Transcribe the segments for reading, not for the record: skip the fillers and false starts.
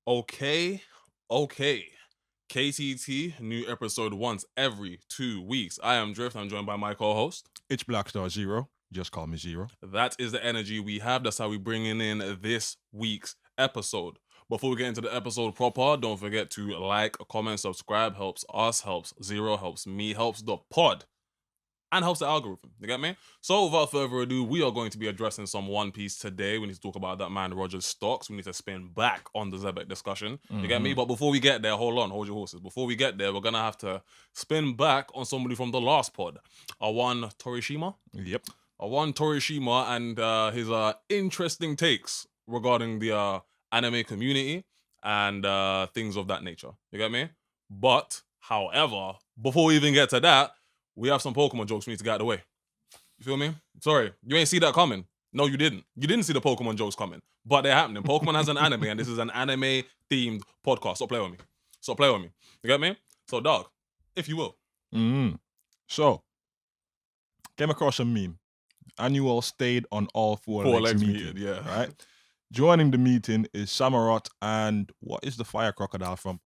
Okay. KTT, new episode once every 2 weeks. I am Drift. I'm joined by my co-host. It's BlackStarXero. Just call me Zero. That is the energy we have. That's how we bringing in this week's episode. Before we get into the episode proper, don't forget to like, comment, subscribe. Helps us, helps Zero, helps me, helps the pod, and helps the algorithm. You get me? So without further ado, we are going to be addressing some One Piece today. We need to talk about that man Roger's stocks. We need to spin back on the Zebek discussion. You get me? But before we get there, hold your horses. Before we get there, we're gonna have to spin back on somebody from the last pod. One Torishima. Yep. One Torishima and his interesting takes regarding the anime community and things of that nature. You get me? But, however, before we even get to that, we have some Pokemon jokes we need to get out of the way. You feel me? Sorry, you ain't see that coming. No, you didn't. You didn't see the Pokemon jokes coming. But they're happening. Pokemon has an anime, and this is an anime-themed podcast. Stop playing with me. You get me? So, dog, if you will. So, came across a meme. Annual stayed on all four legs meeting. Yeah. Right? Joining the meeting is Samurott and what is the fire crocodile from?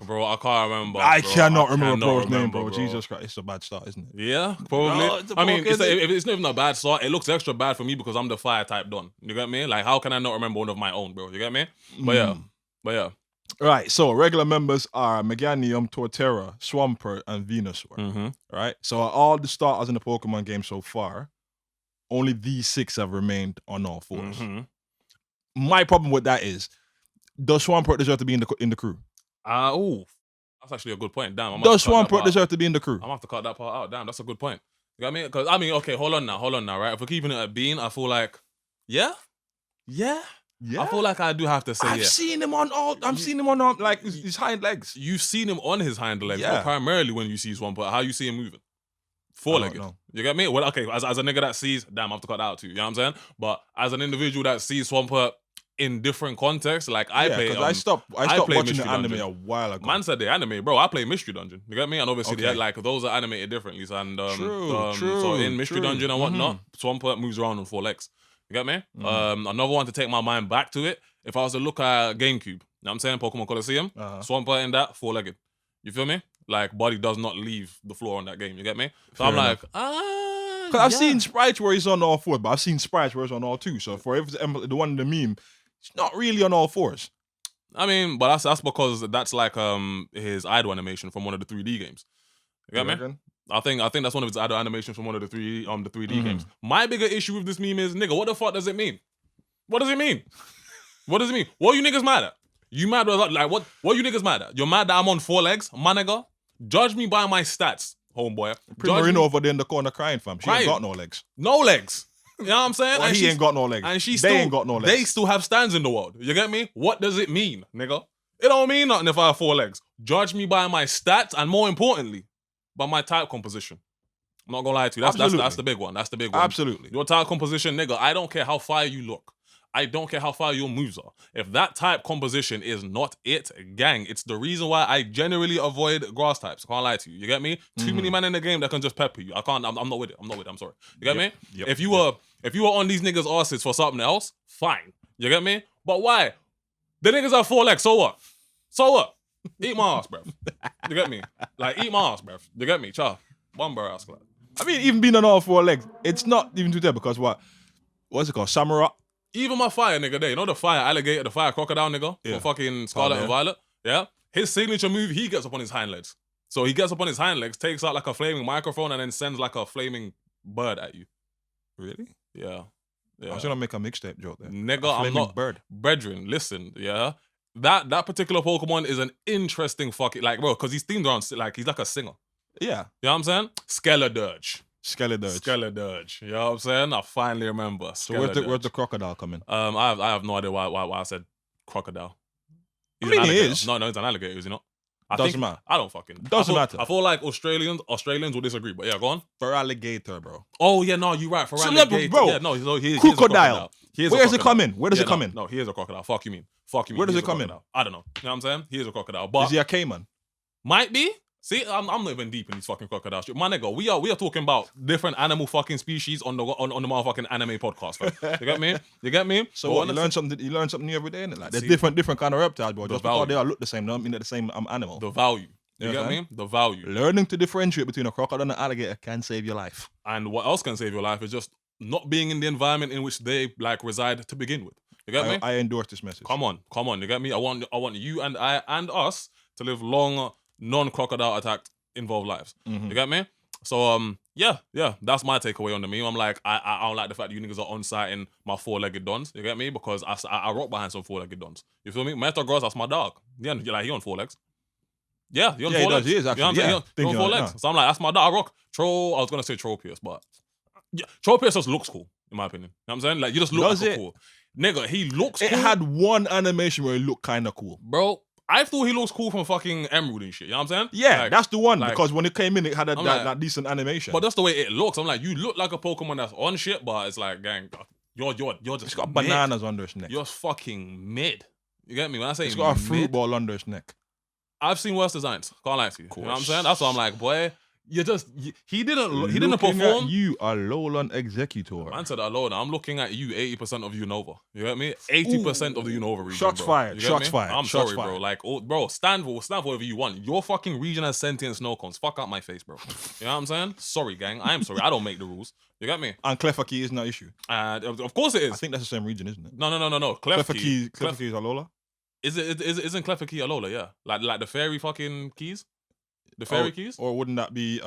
Bro, I can't remember. I cannot remember bro's name, bro. Jesus Christ, it's a bad start, isn't it? Yeah, probably. No, if it's not even a bad start, it looks extra bad for me because I'm the fire type don. You get me? Like, how can I not remember one of my own, bro? You get me? But yeah. Right, so regular members are Meganium, Torterra, Swampert, and Venusaur. Right? So all the starters in the Pokemon game so far, only these 6 have remained on all fours. My problem with that is, does Swampert deserve to be in the crew? That's actually a good point. Damn, does Swampert deserve to be in the crew? I'm gonna have to cut that part out. Damn, that's a good point. You know what I mean? Because okay, hold on now, right? If we're keeping it a bean, I feel like, yeah. I feel like I do have to say, I've seen him on all. I'm seeing him on all, like his hind legs. You've seen him on his hind legs, but primarily when you see Swampert, how you see him moving? 4-legged. You get me? Well, okay, as a nigga that sees, damn, I have to cut that out too. You know what I'm saying? But as an individual that sees Swampert in different contexts, like I play. I stopped watching the anime a while ago. Man said the anime, bro. I play Mystery Dungeon. You get me? And obviously, those are animated differently. And true. So in Mystery Dungeon and whatnot, Swampert moves around on 4 legs. You get me? Another one to take my mind back to it. If I was to look at GameCube, you know what I'm saying? Pokemon Coliseum, Swampert in that 4-legged. You feel me? Like, body does not leave the floor on that game. You get me? So I'm like, because I've seen sprites where he's on all 4, but I've seen sprites where he's on all 2. So for the one in the meme, it's not really on all 4s. I mean, but that's because that's like his idle animation from one of the 3D games. You get me? I think that's one of his idle animations from one of the 3D games. My bigger issue with this meme is, nigga, what the fuck does it mean? What does it mean? What does it mean? What are you niggas mad at? You mad like what are you niggas mad at? You're mad that I'm on 4 legs, my nigga? Judge me by my stats, homeboy. Primarina over there in the corner crying, fam. She ain't got no legs. No legs. You know what I'm saying? Well, and he ain't got no legs. And they ain't got no legs. They still have stands in the world. You get me? What does it mean, nigga? It don't mean nothing if I have 4 legs. Judge me by my stats and more importantly, by my type composition. I'm not gonna lie to you. That's the big one. That's the big one. Absolutely. Your type composition, nigga, I don't care how fire you look. I don't care how far your moves are. If that type composition is not it, gang, it's the reason why I generally avoid grass types. I can't lie to you. You get me? Too many men in the game that can just pepper you. I'm not with it. I'm sorry. You get me? Yep. If you were on these niggas' asses for something else, fine. You get me? But why? The niggas have 4 legs, so what? So what? Eat my ass, bruv. You get me? Like, eat my ass, bruv. You get me? Cha. Bumber ass, like. I mean, even being on all 4 legs, it's not even too there because what's it called? Samurott? Even my fire nigga there, you know the fire alligator, the fire crocodile nigga for fucking Scarlet and Violet? Yeah? His signature move, he gets up on his hind legs. So he gets up on his hind legs, takes out like a flaming microphone and then sends like a flaming bird at you. Really? Yeah. I should not make a mixtape joke there. Nigga, I'm not. Bird. Brethren, listen, yeah? That particular Pokemon is an interesting fucking, like, bro, because he's themed around, like, he's like a singer. Yeah. You know what I'm saying? Skeledirge. Skeledirge. You know what I'm saying? I finally remember. So where's the crocodile coming? I have no idea why I said crocodile. He is. No, he's an alligator, is he not? Doesn't matter. I don't fucking. Doesn't matter. I feel like Australians will disagree, but yeah, go on. For alligator, bro. Oh yeah, no, you're right. For alligator, bro. Yeah, no, he is crocodile. Where does it come in? Where does it come in? No, he is a crocodile. Fuck you mean? Where does it come in? I don't know. You know what I'm saying? He is a crocodile. But is he a caiman? Might be. See, I'm not even deep in these fucking crocodile shit. My nigga, we are talking about different animal fucking species on the motherfucking anime podcast, fam. You get me? You get me? So But what? when You I learn say- something. You learn something new every day, innit? Like there's See, different kind of reptiles, bro. the Just because they value. all look the same, don't mean they're the same animal. The value. You You get understand? me? The value. Learning to differentiate between a crocodile and an alligator can save your life. And what else can save your life is just not being in the environment in which they like reside to begin with. You get me? I endorse this message. Come on. You get me? I want you and I and us to live long, non-crocodile attacked involved lives. Mhm. You get me? So yeah, that's my takeaway on the meme. I'm like, I don't like the fact that you niggas are on site in my 4-legged dons. You get me? Because I rock behind some 4-legged dons. You feel me? Metal Gross, that's my dog. Yeah, like he on 4 legs. Yeah, he on Yeah, 4 he legs. does. He is actually. You know what I'm saying? Yeah. He on Thinking 4 on it legs. now. So I'm like, that's my dog. I rock. Troll, I was gonna say Tropius, but yeah, Tropius just looks cool, in my opinion. You know what I'm saying? Like you just look Does like a it? cool. Nigga, he looks It cool. had one animation where it looked kind of cool. Bro, I thought he looks cool from fucking Emerald and shit. You know what I'm saying? Yeah, Like, that's the one like- because when it came in, it had I'm that like- decent animation. but that's the way it looks. I'm like, you look like a Pokemon that's on shit, but it's like, gang, you're just It's got mid. bananas under its neck. You're fucking mid. You get me? When I say It's got a fruit mid, ball under its neck. I've seen worse designs. Can't lie to you. You know what I'm Course. saying? That's why I'm like, boy, he didn't Looking perform. At you, a Alolan Executor. Man said alone. I'm looking at you 80% of Unova. You get me? 80% of the Unova region. Shots bro. fired, You get shots me? fired, I'm shots sorry, bro. fired. Like, bro, stand for whatever you want. Your fucking region has sentient snow cones. Fuck out my face, bro. You know what I'm saying? Sorry, gang. I am sorry. I don't make the rules. You get me? And Clefairy is no issue. And of course it I is. think that's the same region, isn't it? No. Clefairy is Alola. Isn't Clefairy Alola? Yeah. Like the fairy fucking keys. The fairy keys. Or wouldn't that be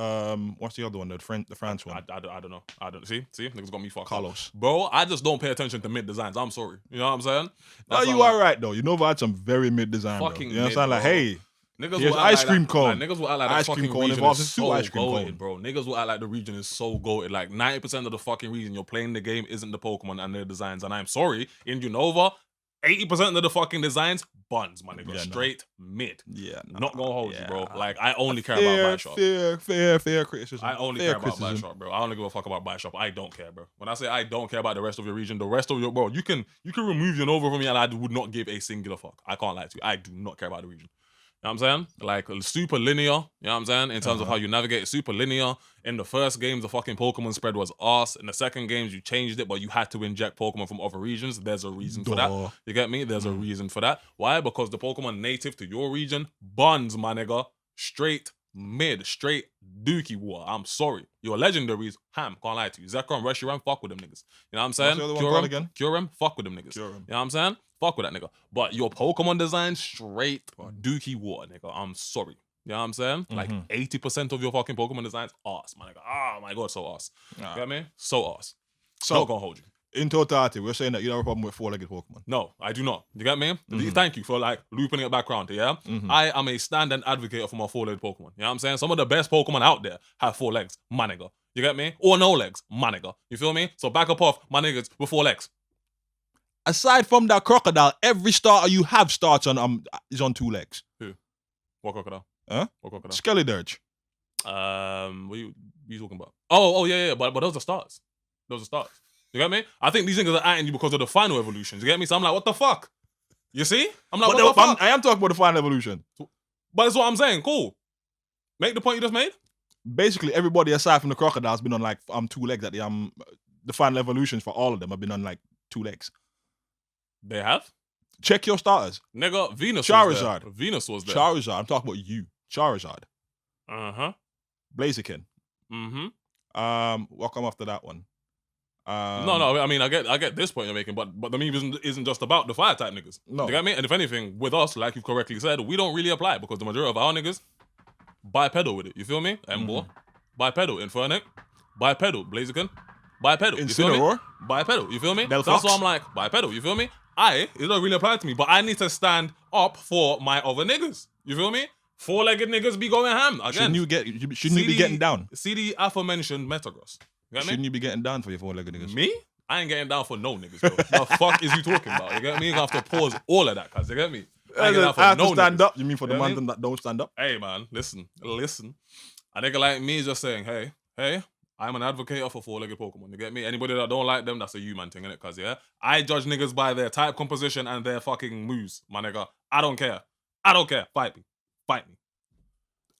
what's the other one? The France one. I don't know. I don't see. Niggas got me fucked up. Carlos. Bro, I just don't pay attention to mid designs. I'm sorry. You know what I'm saying? No, That's you what I'm are right though. Unova had some very mid design. Fucking Bro. You understand? mid, Like, bro. hey, Niggas here's will act ice like cream that, cone. Like, niggas will act like Ice that cream fucking cone region involves is two so ice cream goated, cone. bro. Niggas will act like the region is so goated. Like 90% of the fucking reason you're playing the game isn't the Pokemon and their designs. And I'm sorry, in Unova, 80% of the fucking designs buns, my nigga. Yeah, no. Straight mid. yeah, Not gonna hold you, bro. yeah. Like I only care about Bishop. Fair criticism. I only fair care about criticism. Bishop, bro. I only give a fuck about Bishop. I don't care, bro. When I say I don't care about the rest of your region, the rest of your bro, you can remove your Nova from me and I would not give a singular fuck. I can't lie to you. I do not care about the region. You know what I'm saying? Like super linear, you know what I'm saying? In terms of how you navigate, super linear. In the first game, the fucking Pokemon spread was arse. In the second games, you changed it, but you had to inject Pokemon from other regions. There's a reason for Duh. that. You get me? There's a reason for that. Why? Because the Pokemon native to your region buns, my nigga. Straight mid, straight dookie war. I'm sorry. Your legendaries, ham, can't lie to you. Zekrom, Reshiram, fuck with them niggas. You know what I'm saying? What's the other one called again? Kyurem, fuck with them niggas. Kyurem. You know what I'm saying? Fuck with that nigga. But your Pokemon design, straight dookie war, nigga. I'm sorry. You know what I'm saying? Like 80% of your fucking Pokemon designs, arse, my nigga. Oh my god, so arse. Nah. You get me? So arse. So- Not gonna hold you. In totality, we're saying that you don't have a problem with 4-legged Pokemon. No, I do not. You get me? Thank you for like looping it back around, yeah? I am a stand and advocate for my 4-legged Pokemon. You know what I'm saying? Some of the best Pokemon out there have 4 legs, my nigga. You get me? Or no legs, my nigga. You feel me? So back up off my niggas with 4 legs. Aside from that crocodile, every starter you have starts on is on 2 legs. What crocodile? Huh? What crocodile? Skeledirge. What you talking about? Oh, yeah. But those are starts. Those are starts. You get me? I think these niggas are at you because of the final evolutions. You get me? So I'm like, what the fuck? You see? I'm like, what the fuck? I am talking about the final evolution. But that's what I'm saying. Cool. Make the point you just made. Basically, everybody aside from the crocodile has been on like 2 legs. At the final evolutions for all of them have been on like 2 legs. They have? Check your starters. Nigga, Venus Charizard. was there. Venus was there. Charizard. I'm talking about you. Charizard. Uh-huh. Blaziken. Mm-hmm. What come after that one? No. I mean, I get this point you're making, but the meme isn't just about the fire type niggas. No. You get me? And if anything, with us, like you correctly said, we don't really apply because the majority of our niggas bipedal with it. You feel me? Embo, bipedal. Infernic, bipedal. Blaziken, bipedal. You feel me? Incineroar. Bipedal. You feel me? Delphox. That's why I'm like bipedal. You feel me? It don't really apply to me, but I need to stand up for my other niggas. You feel me? 4-legged niggas be going ham again. Shouldn't you be getting down? See the aforementioned Metagross. You get me? Shouldn't you be getting down for your 4-legged niggas? Me? I ain't getting down for no niggas, bro. The fuck is you talking about? You get me? You have to pause all of that, cuz. You get me? I ain't getting down for I have no to stand niggas. up. You mean for the You know what I man that don't stand up? Hey, man, listen. A nigga like me is just saying, hey, I'm an advocate for 4-legged Pokemon. You get me? Anybody that don't like them, that's a you man thing, innit? Cuz, yeah? I judge niggas by their type composition and their fucking moves, my nigga. I don't care. Fight me.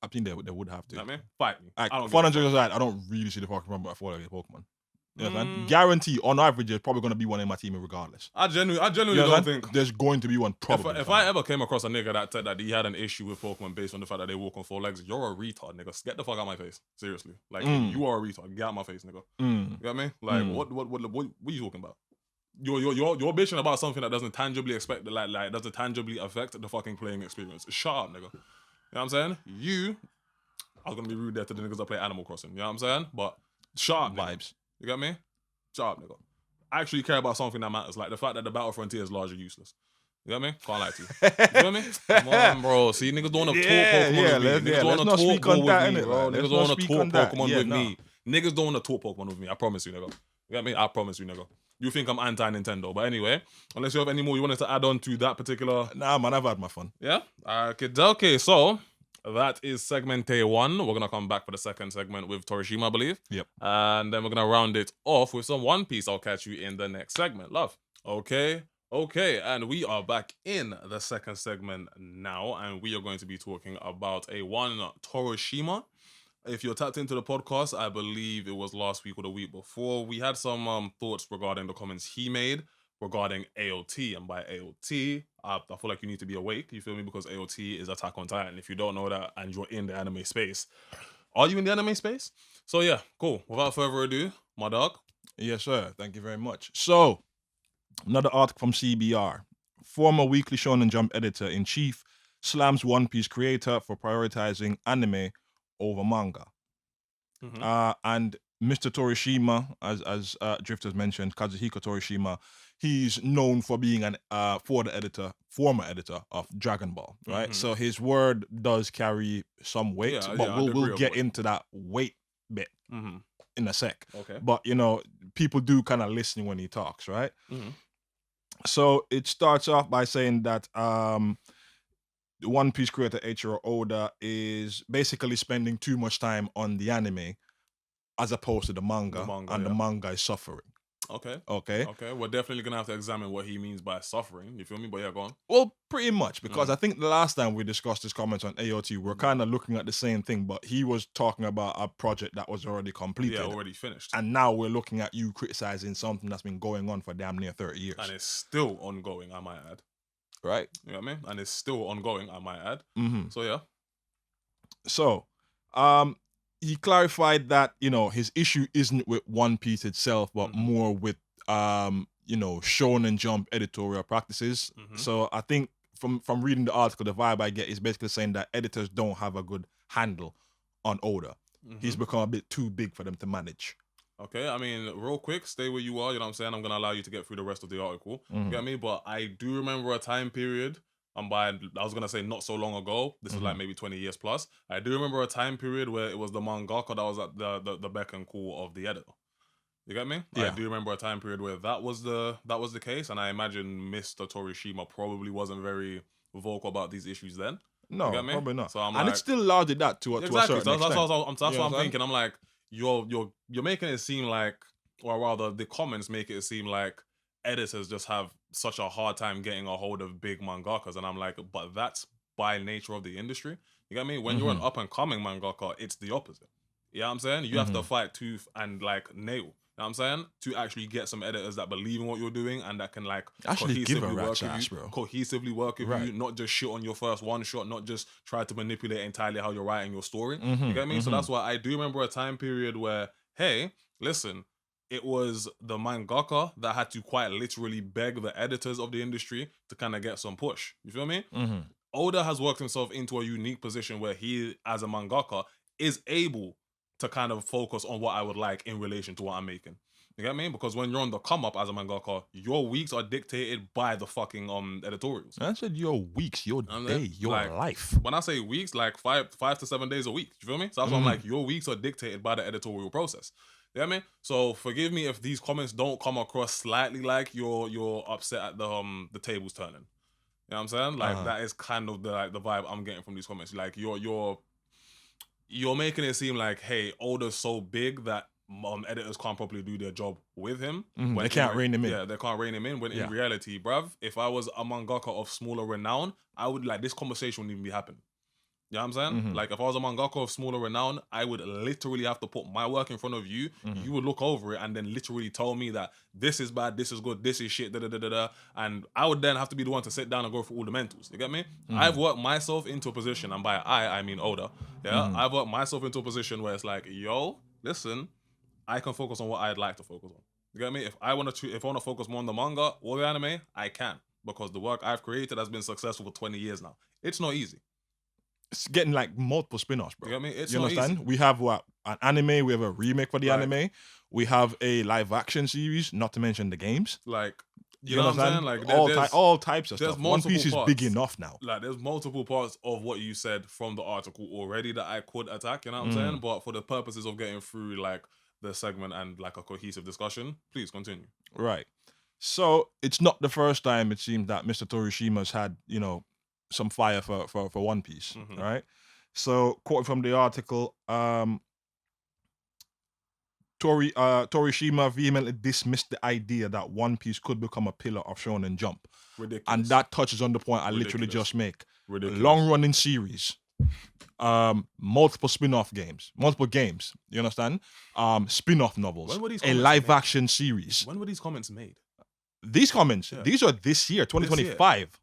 I think they would have to. You know what I mean? Fight me. Like, I don't fun give a and fuck. jokes aside, I don't really see the Pokemon, but I feel like it's Pokemon. You know what I'm saying? Mm. Guarantee, on average, there's probably going to be one in my team regardless. I genuinely You know what don't I'm saying? think There's going to be one probably. if I ever came across a nigga that said that he had an issue with Pokemon based on the fact that they walk on 4 legs, you're a retard, nigga. Get the fuck out of my face. Seriously. Like, you are a retard. Get out of my face, nigga. You know what I mean? Like, what are you talking about? You're bitching about something that doesn't tangibly doesn't tangibly affect the fucking playing experience. Shut up, nigga. You know what I'm saying? I was gonna be rude there to the niggas that play Animal Crossing. You know what I'm saying? But shut up, nigga. Vibes. You get me? Shut up, nigga. I actually care about something that matters, like the fact that the battle frontier is largely useless. You get me? Can't lie to you. You get me? Come on, bro. See, niggas don't want to talk Pokemon with me. Niggas don't want to talk Go with me, bro. Niggas don't want to talk Pokemon with me. Niggas don't want to talk Pokemon with me. I promise you, nigga. You get me? I promise you, nigga. You think I'm anti-Nintendo, but anyway, unless you have any more you wanted to add on to that particular... Nah, man, I've had my fun. Yeah? Okay, so that is segment A1. We're going to come back for the second segment with Torishima, I believe. Yep. And then we're going to round it off with some One Piece. I'll catch you in the next segment. Love. Okay, and we are back in the second segment now, and we are going to be talking about a one Torishima. If you're tapped into the podcast, I believe it was last week or the week before, we had some thoughts regarding the comments he made regarding AOT. And by AOT, I feel like you need to be awake, you feel me? Because AOT is Attack on Titan. If you don't know that and you're in the anime space, are you in the anime space? So yeah, cool. Without further ado, my dog. Yes, sir. Thank you very much. So, another article from CBR. Former Weekly Shonen Jump editor-in-chief slams One Piece creator for prioritizing anime over manga. And Mr. Torishima, as Drift has mentioned, Kazuhiko Torishima, he's known for being an former editor of Dragon Ball, right? So his word does carry some weight, but we'll get into that weight bit in a sec. Okay. But, you know, people do kind of listen when he talks, right? So it starts off by saying that the One Piece creator Eiichiro Oda is basically spending too much time on the anime as opposed to the manga and the manga is suffering. Okay. We're definitely gonna have to examine what he means by suffering. You feel me? But yeah, go on. Well, pretty much, because I think the last time we discussed his comments on AOT, we're kind of looking at the same thing, but he was talking about a project that was already completed. Yeah, already finished. And now we're looking at you criticizing something that's been going on for damn near 30 years. And it's still ongoing, I might add. Right? You know what I mean? And it's still ongoing, I might add. So yeah. So, he clarified that, you know, his issue isn't with One Piece itself, but more with, you know, Shonen Jump editorial practices. So I think from reading the article, the vibe I get is basically saying that editors don't have a good handle on Oda. He's become a bit too big for them to manage. Okay, I mean, real quick, stay where you are, you know what I'm saying? I'm going to allow you to get through the rest of the article. You get me? But I do remember a time period, I was going to say not so long ago, this is like maybe 20 years plus, I do remember a time period where it was the mangaka that was at the beck and call of the editor. You get me? Yeah. I do remember a time period where that was the case, and I imagine Mr. Torishima probably wasn't very vocal about these issues then. No, you get me? probably not. So I'm and it's still largely that to a certain extent. That's what I'm thinking. I'm like, you're making it seem like, or rather the comments make it seem like editors just have such a hard time getting a hold of big mangakas, and I'm like, but that's by nature of the industry. You get me? When you're an up and coming mangaka, it's the opposite. You know what I'm saying? You have to fight tooth and like nail. You know what I'm saying? To actually get some editors that believe in what you're doing and that can like actually give a cohesively rat's ass, bro. Cohesively work with you, not just shit on your first one shot, not just try to manipulate entirely how you're writing your story. You get me? So that's why I do remember a time period where, hey, listen, it was the mangaka that had to quite literally beg the editors of the industry to kind of get some push. You feel me? Oda has worked himself into a unique position where he, as a mangaka, is able to kind of focus on what I would like in relation to what I'm making. You get me? Because when you're on the come up as a mangaka, your weeks are dictated by the fucking editorials. I said your weeks, your day, your like, life. When I say weeks, like 5 to 7 days a week. You feel me? So that's why I'm like, your weeks are dictated by the editorial process. You get me? So forgive me if these comments don't come across slightly like you're upset at the tables turning. You know what I'm saying? Like that is kind of the vibe I'm getting from these comments. Like you're making it seem like, hey, Oda's so big that editors can't properly do their job with him. They can't rein him in. Yeah, they can't rein him in. When in reality, bruv, if I was a mangaka of smaller renown, I would like this conversation wouldn't even be happening. You know what I'm saying? Like, if I was a mangaka of smaller renown, I would literally have to put my work in front of you. You would look over it and then literally tell me that this is bad, this is good, this is shit, da da da da da. And I would then have to be the one to sit down and go through all the mentals. You get me? I've worked myself into a position, and by I mean Oda. Yeah, I've worked myself into a position where it's like, yo, listen, I can focus on what I'd like to focus on. You get me? If I want to focus more on the manga or the anime, I can, because the work I've created has been successful for 20 years now. It's not easy. It's getting like multiple spin-offs, bro. You get me? It's you not understand? easy. We have what, an anime, we have a remake for the Like- anime, we have a live action series, not to mention the games. Like, you know what I'm saying? Like, all types of there's stuff. One Piece is multiple big parts. enough now. Like, there's multiple parts of what you said from the article already that I could attack, you know what I'm saying? But for the purposes of getting through, like, the segment and, like, a cohesive discussion, please continue. Right. So it's not the first time, it seems, that Mr. Torishima's had, you know, some fire for One Piece, right? So, quote from the article, Torishima vehemently dismissed the idea that One Piece could become a pillar of Shonen Jump. Ridiculous. And that touches on the point I literally Ridiculous. just make. Ridiculous. Long-running series, multiple spin-off games, multiple games, you understand? Spin-off novels, When were these a comments live-action series. When were these comments made? These comments, Yeah. these are this year, 2025.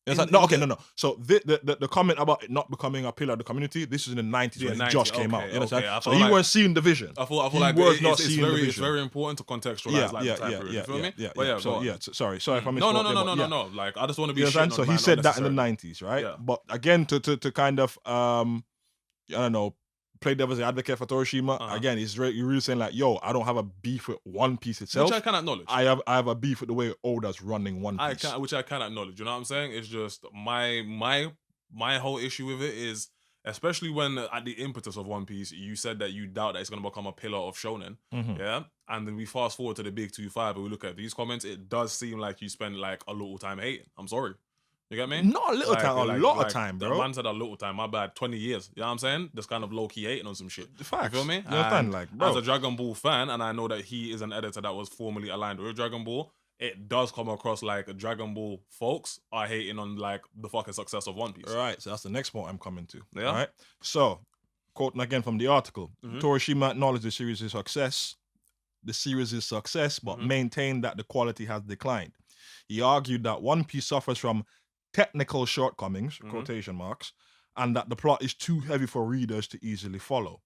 No. So the comment about it not becoming a pillar of the community, this is in the 90s when it just came out. You understand? okay. I So feel he like- weren't seeing the vision. I feel He like was it's, not it's seeing the very vision. very important to contextualize like the time period. You feel me? But So go on. yeah, sorry if I missed. No. Like, I just want to be. You understand? shitting So on he man said that in the unnecessarily. 90s, right? Yeah. But again, to kind of I don't know, play devil's advocate for Torishima. Again, you're really saying like, yo, I don't have a beef with One Piece itself. Which I can acknowledge. I have a beef with the way Oda's running One Piece. Which I can acknowledge. You know what I'm saying? It's just my whole issue with it is, especially when at the impetus of One Piece, you said that you doubt that it's going to become a pillar of shonen. Yeah. And then we fast forward to the big 2-5 and we look at these comments. It does seem like you spend like a little time hating. I'm sorry. You get me? Not a little time, a lot of time, bro. The man said a little time, my bad, 20 years. You know what I'm saying? Just kind of low-key hating on some shit. Facts. You feel me? You understand? And Like, bro. as a Dragon Ball fan, and I know that he is an editor that was formerly aligned with Dragon Ball, it does come across like Dragon Ball folks are hating on like the fucking success of One Piece. Right, so that's the next point I'm coming to. Yeah. All right. So, quoting again from the article, Torishima acknowledged the series' success, but maintained that the quality has declined. He argued that One Piece suffers from technical shortcomings, quotation marks, and that the plot is too heavy for readers to easily follow.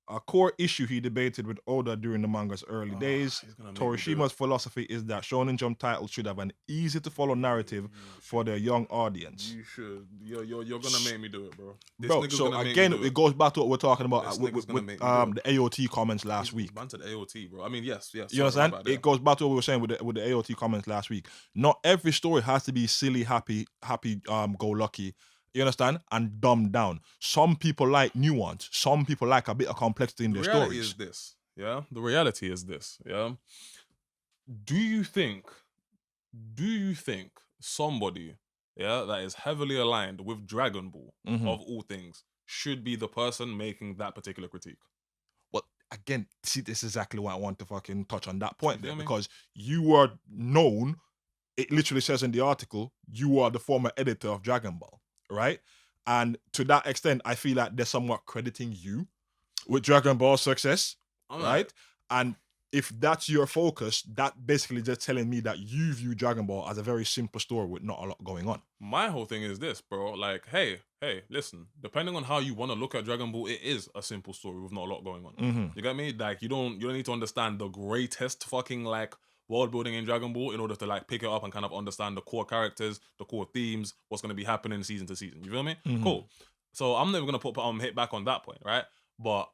A core issue he debated with Oda during the manga's early days, Torishima's philosophy is that Shonen Jump titles should have an easy-to-follow narrative for their young audience. You should. You're gonna make me do it, bro. Bro, so again, it goes back to what we're talking about with the AOT comments last week. Bantered AOT, bro. I mean, yes. You understand? It goes back to what we were saying with the AOT comments last week. Not every story has to be silly, happy, go lucky. You understand? And dumbed down. Some people like nuance. Some people like a bit of complexity in their stories. The reality is this, yeah? The reality is this, yeah? Do you think somebody, yeah, that is heavily aligned with Dragon Ball, of all things, should be the person making that particular critique? Well, again, see, this is exactly why I want to fucking touch on that point there, feel me? because you are known, it literally says in the article, you are the former editor of Dragon Ball. Right? And to that extent, I feel like they're somewhat crediting you with Dragon Ball's success, right? And if that's your focus, that basically just telling me that you view Dragon Ball as a very simple story with not a lot going on. My whole thing is this, bro. Like, hey, listen, depending on how you want to look at Dragon Ball, it is a simple story with not a lot going on. You get me? Like, you don't need to understand the greatest fucking like world building in Dragon Ball in order to like pick it up and kind of understand the core characters, the core themes, what's going to be happening season to season. You feel me? Cool. So I'm never going to put hit back on that point, right? But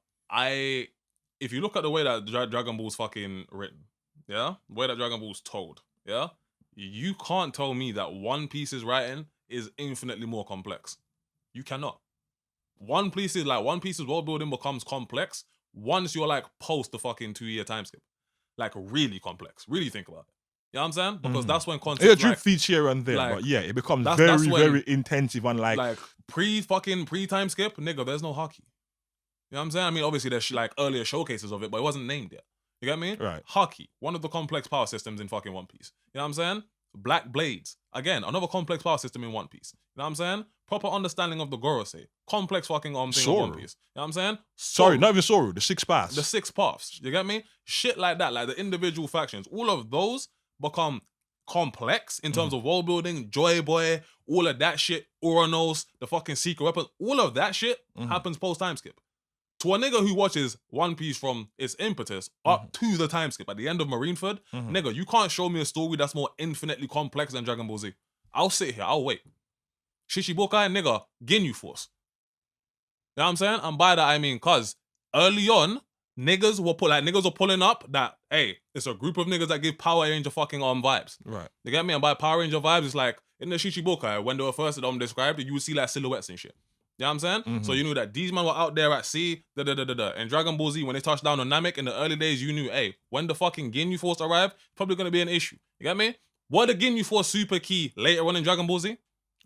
if you look at the way that Dragon Ball's fucking written, yeah, the way that Dragon Ball's told, yeah, you can't tell me that One Piece's writing is infinitely more complex. You cannot. One Piece's world building becomes complex once you're like post the fucking 2-year time skip. Like, really complex. Really think about it. You know what I'm saying? Because that's when concepts Drift feeds here and there, like, but yeah, it becomes that's when, very intensive and like pre-time skip, nigga, there's no hockey. You know what I'm saying? I mean, obviously there's like earlier showcases of it, but it wasn't named yet. You get me? Right. Hockey, one of the complex power systems in fucking One Piece. You know what I'm saying? black blades. Again, another complex power system in One Piece. You know what I'm saying? Proper understanding of the Gorosei. Complex fucking thing of One Piece. You know what I'm saying? Sorry, not even Soru. The 6 paths. The 6 paths. You get me? Shit like that, like the individual factions. All of those become complex in terms of world building, Joy Boy, all of that shit, Uranos, the fucking secret weapons, all of that shit happens post time skip. To a nigga who watches One Piece from its impetus up to the time skip at the end of Marineford, nigga, you can't show me a story that's more infinitely complex than Dragon Ball Z. I'll sit here, I'll wait. Shishibukai, nigga, Ginyu Force. You know what I'm saying? And by that I mean, cause early on, niggas were pulling up that, hey, it's a group of niggas that give Power Ranger fucking vibes. Right. You get me? And by Power Ranger vibes, it's like in the Shichibukai, when they were first described, you would see like silhouettes and shit. You know what I'm saying? So you knew that these men were out there at sea, And Dragon Ball Z, when they touched down on Namek in the early days, you knew, hey, when the fucking Ginyu Force arrived, probably gonna be an issue. You get me? Were the Ginyu Force super key later on in Dragon Ball Z?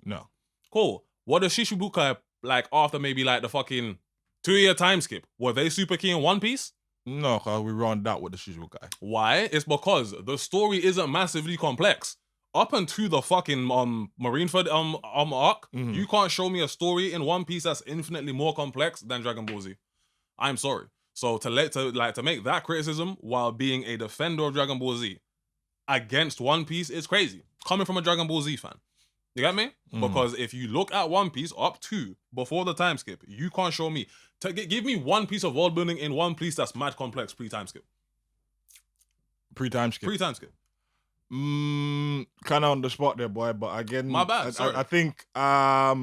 No. Cool. Were the Shichibukai, like after maybe like the fucking 2-year time skip, were they super key in One Piece? No, cause we run that with the Shichibukai. Why? It's because the story isn't massively complex. Up until the fucking Marineford arc, you can't show me a story in One Piece that's infinitely more complex than Dragon Ball Z. I'm sorry. So to make that criticism while being a defender of Dragon Ball Z against One Piece is crazy. Coming from a Dragon Ball Z fan. You get me? Because if you look at One Piece up to before the time skip, you can't show me. Give me one piece of world building in One Piece that's mad complex pre-time skip. Pre-time skip. Pre-time skip. Kind of on the spot there, boy. But again, my bad. I think my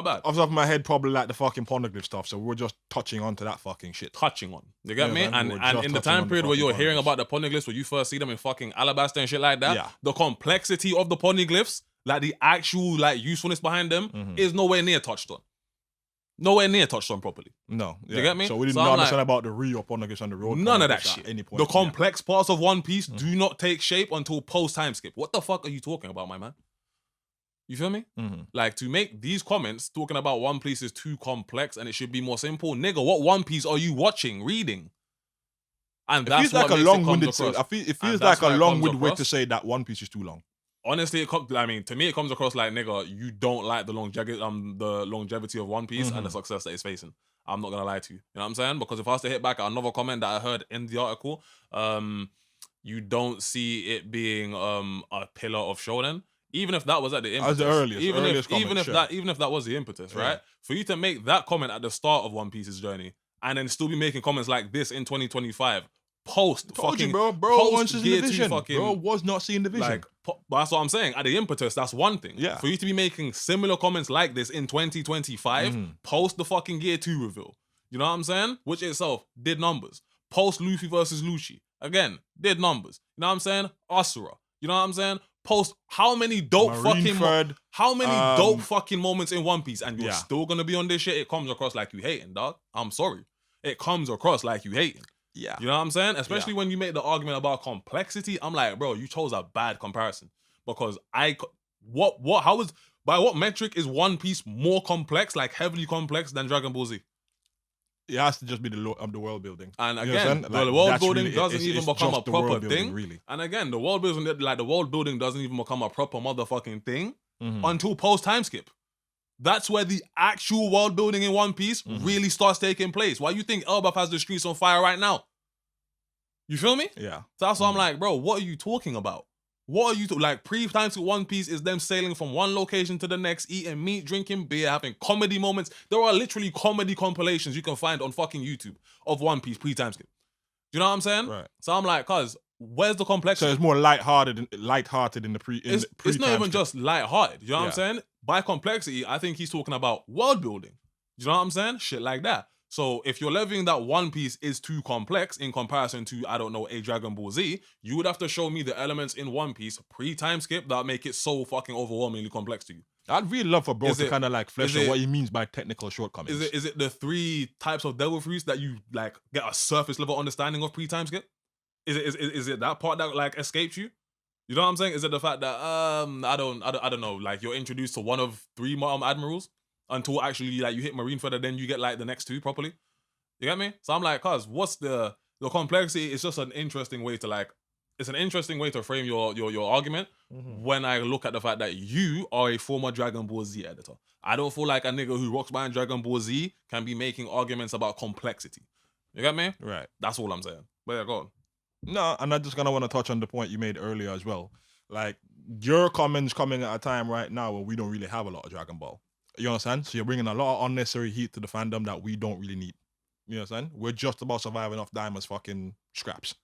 bad. Off the top of my head, probably like the fucking poneglyph stuff. So we're just touching onto that fucking shit. Touching on. You get me? And in the time period where you're hearing about the poneglyphs, where you first see them in fucking Alabasta and shit like that, the complexity of the poneglyphs, like the actual like usefulness behind them, is nowhere near touched on. Nowhere near touched on properly. No. You get me? So we didn't understand about the real poneglyphs on the road. None of that shit. Any point. The complex parts of One Piece do not take shape until post-time skip. What the fuck are you talking about, my man? You feel me? Like, to make these comments talking about One Piece is too complex and it should be more simple. Nigga, what One Piece are you watching, reading? And that's what makes it come across. It feels like a long-winded way to say that One Piece is too long. Honestly, to me, it comes across like, nigga, you don't like the longevity of One Piece and the success that it's facing. I'm not gonna lie to you. You know what I'm saying? Because if I was to hit back at another comment that I heard in the article, you don't see it being a pillar of shonen. Even if that was at the impetus, even if that was the impetus, right? For you to make that comment at the start of One Piece's journey and then still be making comments like this in 2025. Post was in the vision. Bro was not seeing the vision. Like, that's what I'm saying. At the impetus, that's one thing. Yeah. For you to be making similar comments like this in 2025, post the fucking Gear 2 reveal. You know what I'm saying? Which itself did numbers. Post Luffy versus Lucci. Again, did numbers. You know what I'm saying? Asura. You know what I'm saying? Post how many dope fucking moments in One Piece, and you're still gonna be on this shit. It comes across like you hating, dog. I'm sorry. It comes across like you hating. Yeah. You know what I'm saying? Especially when you make the argument about complexity. I'm like, bro, you chose a bad comparison. Because by what metric is One Piece more complex, like heavily complex than Dragon Ball Z? It has to just be the world building. And again, the world building doesn't even become a proper thing. Really. And again, the world building doesn't even become a proper motherfucking thing until post time skip. That's where the actual world building in One Piece really starts taking place. Why you think Elbaf has the streets on fire right now? You feel me? Yeah. So that's why I'm like, bro, what are you talking about? What are you like? Pre-time to One Piece is them sailing from one location to the next, eating meat, drinking beer, having comedy moments. There are literally comedy compilations you can find on fucking YouTube of One Piece pre-time skip. Do you know what I'm saying? Right. So I'm like, cuz, where's the complexity? So it's more lighthearted in the pre. It's not even just lighthearted. You know what I'm saying? By complexity, I think he's talking about world building. You know what I'm saying? Shit like that. So if you're levying that One Piece is too complex in comparison to, I don't know, a Dragon Ball Z, you would have to show me the elements in One Piece pre-time skip that make it so fucking overwhelmingly complex to you. I'd really love for bro to kind of like flesh out what he means by technical shortcomings. Is it the 3 types of devil fruits that you like get a surface level understanding of pre-time skip? Is it that part that like escapes you? You know what I'm saying? Is it the fact that I don't know, like you're introduced to one of 3 admirals until actually like you hit Marineford and then you get like the next 2 properly? You get me? So I'm like, cuz what's the complexity? It's just an interesting way to like it's an interesting way to frame your argument when I look at the fact that you are a former Dragon Ball Z editor. I don't feel like a nigga who rocks behind Dragon Ball Z can be making arguments about complexity. You get me? Right. That's all I'm saying. But yeah, go on. No, and I just kind of want to touch on the point you made earlier as well. Like, your comments coming at a time right now where we don't really have a lot of Dragon Ball. You understand? So you're bringing a lot of unnecessary heat to the fandom that we don't really need. You understand? We're just about surviving off Diamond's fucking scraps.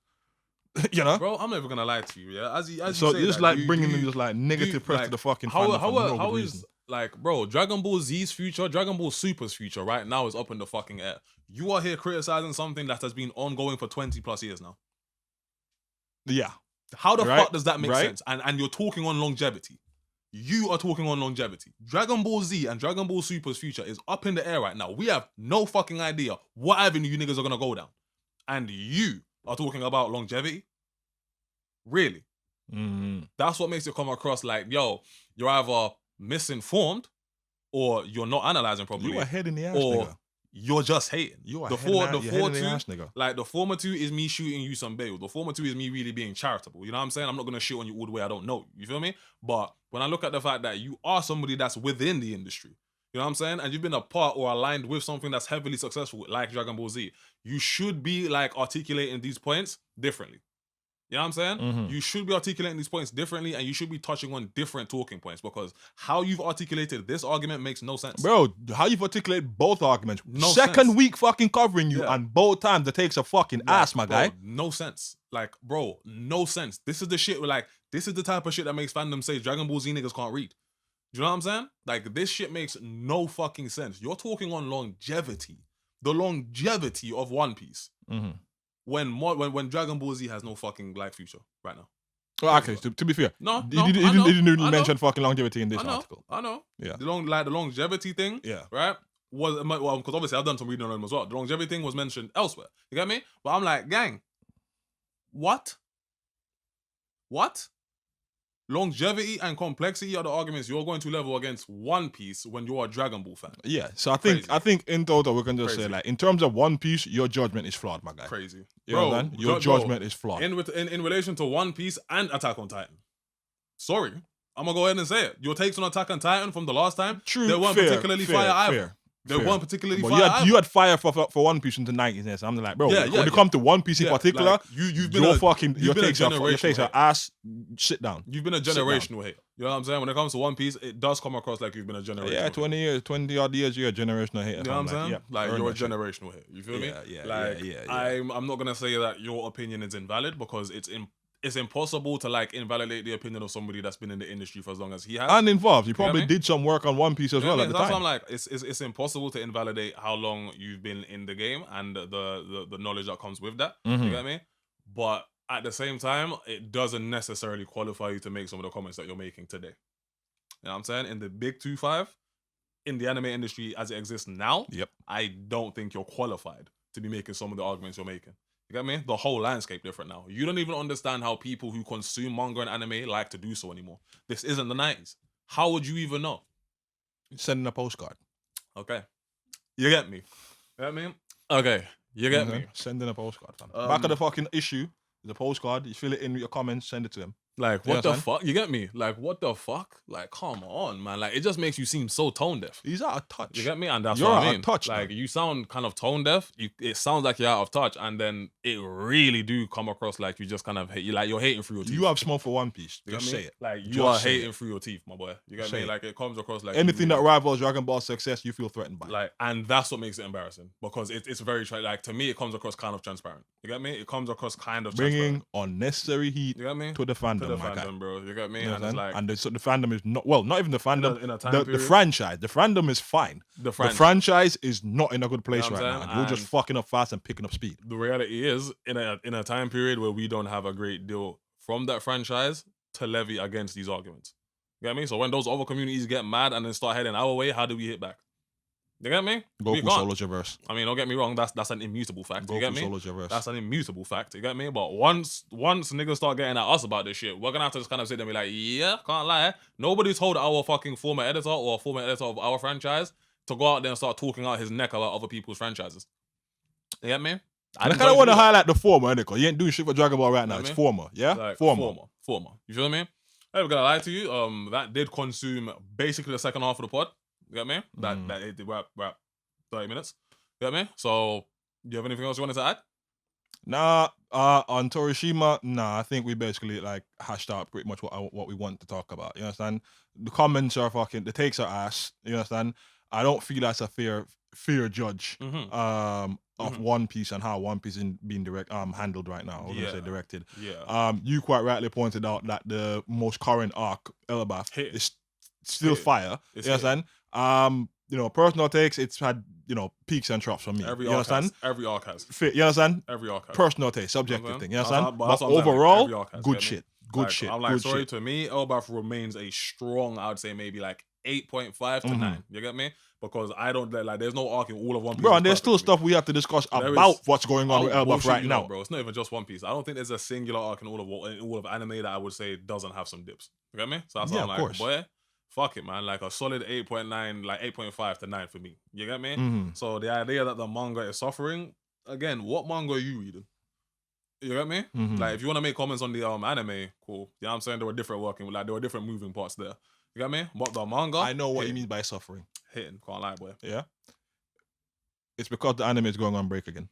You know? Bro, I'm never gonna lie to you, yeah? As you So say it's that, like bringing in just like negative press like, to the fucking fandom for no how good is reason. like, bro, Dragon Ball Z's future, Dragon Ball Super's future right now is up in the fucking air. You are here criticizing something that has been ongoing for 20 plus years now. Yeah. How the Right, fuck does that make right. sense? And you're talking on longevity. You are talking on longevity. Dragon Ball Z and Dragon Ball Super's future is up in the air right now. We have no fucking idea what avenue you niggas are gonna go down. And you are talking about longevity? Really? That's what makes it come across like, yo, you're either misinformed or you're not analyzing properly. You a head in the ass, or nigga. you're just hating. You are the head in the ass, two, nigga. like the former two is me shooting you some bail. The former two is me really being charitable. You know what I'm saying? I'm not gonna shit on you all the way I don't know. You feel me? But when I look at the fact that you are somebody that's within the industry, you know what I'm saying? And you've been a part or aligned with something that's heavily successful, like Dragon Ball Z, you should be like articulating these points differently. You know what I'm saying? You should be articulating these points differently, and you should be touching on different talking points, because how you've articulated this argument makes no sense. Bro, how you've articulated both arguments. No Second sense. week fucking covering you, Yeah. and both times it takes a fucking Like, ass, my bro, guy. No sense. Like, bro, no sense. This is the shit where, like, this is the type of shit that makes fandom say Dragon Ball Z niggas can't read. Do you know what I'm saying? Like, this shit makes no fucking sense. You're talking on longevity. The longevity of One Piece. When Dragon Ball Z has no fucking like future right now. Well, okay, to be fair, No, he didn't really mention fucking longevity in this article. I know. Yeah. The longevity thing, Yeah. right? Was, well, because obviously I've done some reading on them as well. The longevity thing was mentioned elsewhere. You get me? But I'm like, gang, what? Longevity and complexity are the arguments you're going to level against One Piece when you're a Dragon Ball fan. Yeah, so I think in total we can just say, like, in terms of One Piece, your judgment is flawed, my guy. Crazy. You know what I mean? Your judgment is flawed. In relation to One Piece and Attack on Titan. Sorry. I'm gonna go ahead and say it. Your takes on Attack on Titan from the last time, True, they weren't particularly fire either. They weren't particularly fire either. You had fire for One Piece in the 90s, and so I'm like, bro, when it comes to One Piece in particular, like, your takes your ass, sit down. You've been a generational hater. You know what I'm saying? When it comes to One Piece, it does come across like you've been a generational hater. 20 odd years, you're a generational hater. You know what I'm saying? Like, you're a generational hater. You feel me? I'm not gonna say that your opinion is invalid, because it's impossible to like invalidate the opinion of somebody that's been in the industry for as long as he has. And involved. You probably did some work on One Piece as well at the time. That's what I'm like. It's impossible to invalidate how long you've been in the game and the knowledge that comes with that. You get me? But at the same time, it doesn't necessarily qualify you to make some of the comments that you're making today. You know what I'm saying? In the big 2-5, in the anime industry as it exists now, I don't think you're qualified to be making some of the arguments you're making. You get me? The whole landscape different now. You don't even understand how people who consume manga and anime like to do so anymore. This isn't the 90s. How would you even know? Sending a postcard. Okay. You get me? You get me? Okay. You get me? Sending a postcard, fam. Back of the fucking issue, the postcard, you fill it in with your comments, send it to him. Like, what the fuck? You get me? Like, what the fuck? Like, come on, man. Like, it just makes you seem so tone deaf. He's out of touch. You get me? And that's You're what I out mean. of touch, like, man. you sound kind of tone deaf. It sounds like you're out of touch, and then it really do come across like you just kind of hate. You're hating through your teeth. You have smoke for One Piece. You Just get me? say it. Like, you Just are say hating through your teeth, my boy. You get Say me? it. Like, it comes across like Anything that rivals Dragon Ball success, you feel threatened by. Like, and that's what makes it embarrassing, because it's very like, to me, it comes across kind of transparent. You get me? It comes across kind of bringing unnecessary heat you get me? to the fandom, my guy, bro. You get me? You know and it's like, and the fandom is not even the fandom. in a time the period, franchise. The fandom is fine. The franchise is not in a good place right now. And you're just fucking up fast and picking up speed. The reality is, in a time period where we don't have a great deal from that franchise to levy against these arguments. You get me? So when those other communities get mad and then start heading our way, how do we hit back? You get me? Goku solos reverse. I mean, don't get me wrong, that's an immutable fact. Goku you get me? solos reverse. That's an immutable fact. You get me? But once niggas start getting at us about this shit, we're gonna have to just kind of sit there and be like, yeah, can't lie. Nobody's told our fucking former editor or former editor of our franchise to go out there and start talking out his neck about other people's franchises. You get me? I kind of want to highlight the former, innit? You ain't doing shit for Dragon Ball right now. It's former, yeah? Like, former. You feel me? I'm gonna lie to you. That did consume basically the second half of the pod. You get me? That it did wrap 30 minutes. You get me? So, do you have anything else you wanted to add? Nah, on Torishima, I think we basically like hashed out pretty much what we want to talk about. You understand? The comments are fucking, the takes are ass. You understand? I don't feel that's a fair judge of One Piece and how One Piece is being handled right now. I was gonna say directed. Yeah. You quite rightly pointed out that the most current arc, Elbaf, is still fire. You understand? You know, personal takes, it's had, you know, peaks and troughs for me. Every you arc understand? Every arc has. You understand? Every arc has. Personal taste, subjective thing. You understand? But overall, like, good shit. Good shit. I'm like, good sorry, shit. to me, Elbaf remains a strong, I would say maybe like 8.5 to 9. You get me? Because I don't like, there's no arc in all of One Piece. Bro, and there's still stuff we have to discuss about what's going on with Elbaf right now. Bro, it's not even just One Piece. I don't think there's a singular arc in all of anime that I would say doesn't have some dips. You get me? So that's why I'm like, boy, fuck it, man. Like a solid 8.9, like 8.5 to 9 for me. You get me? So the idea that the manga is suffering, again, what manga are you reading? You get me? Like, if you want to make comments on the anime, cool. You know what I'm saying? There were different there were different moving parts there. You get me? But the manga, I know what you mean by suffering. Hitting, can't lie, boy. Yeah? It's because the anime is going on break again.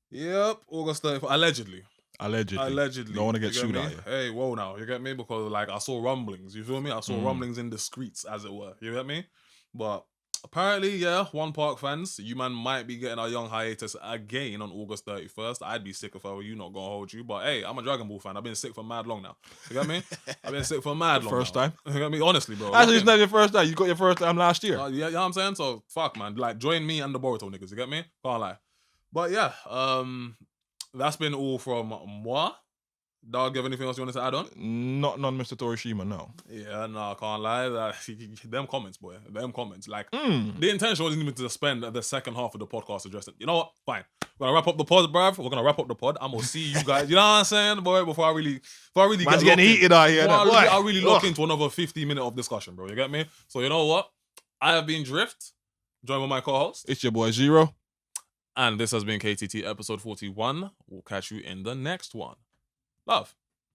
Yep, August 30th. Allegedly. Don't want to get sued out here. Hey, whoa now, you get me? Because like I saw rumblings, you feel me? I saw rumblings in the streets, as it were. You get me? But apparently, yeah, One Park fans, you man might be getting a young hiatus again on August 31st. I'd be sick if I were you, not gonna hold you. But hey, I'm a Dragon Ball fan. I've been sick for mad long now. You get me? I've been sick for mad long. First time? You get me? Honestly, bro. Actually, it's not your first time. You got your first time last year. Yeah, you know what I'm saying? So fuck, man. Like, join me and the Boruto niggas. You get me? Can't lie. But yeah, that's been all from moi. Dog, you have anything else you wanted to add on? Not Mr. Torishima, no. Yeah, no, I can't lie. Them comments, boy. Them comments. Like, the intention wasn't even to spend the second half of the podcast addressing. You know what? Fine. We're gonna wrap up the pod, bruv. We're gonna wrap up the pod. I'm gonna see you guys. You know what I'm saying, boy? Before I really Man's getting heated out here. I really look into another 50-minute of discussion, bro. You get me? So you know what? I have been Drift, joined with my co-host. It's your boy Xero. And this has been KTT episode 41. We'll catch you in the next one. Love.